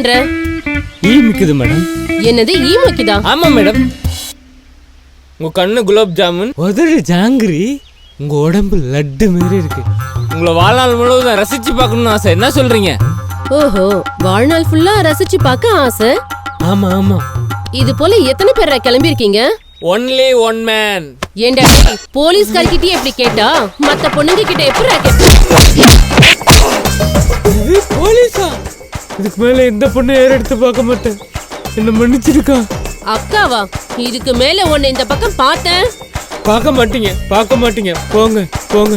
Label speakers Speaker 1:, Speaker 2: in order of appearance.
Speaker 1: பண்ற?
Speaker 2: ஈ மிக்குது மேடம்.
Speaker 1: என்னது ஈ மொக்கிதா?
Speaker 2: ஆமா மேடம். உங்க கண்ணு குலாப் ஜாமுன், உதடு ஜாங்கிரி, உங்க உடம்பு லட்டு மாதிரி இருக்கு. உங்களை வாழ்நாள் முழுவதும் ரசிச்சு பார்க்கணும்னு ஆசை. என்ன சொல்றீங்க?
Speaker 1: ஓஹோ, வாழ்நாள் ஃபுல்லா ரசிச்சு பார்க்க ஆசை.
Speaker 2: ஆமா ஆமா.
Speaker 1: இது போல எத்தனை பேர் கிளம்பி இருக்கீங்க?
Speaker 2: Only one man.
Speaker 1: ஏண்டா போலீஸ்கார்கிட்டயே இப்படி கேட்டா மத்த பொண்ணுங்க கிட்ட எப்படி
Speaker 2: போலீஸா? இதுக்கு மேல எந்த பொண்ணு ஏற எடுத்து பார்க்க மாட்டேன். என்ன மன்னிச்சிருக்கா?
Speaker 1: அக்காவா? இதுக்கு மேல உன்னை இந்த பக்கம் பார்த்தேன்.
Speaker 2: பார்க்க மாட்டீங்க போங்க போங்க.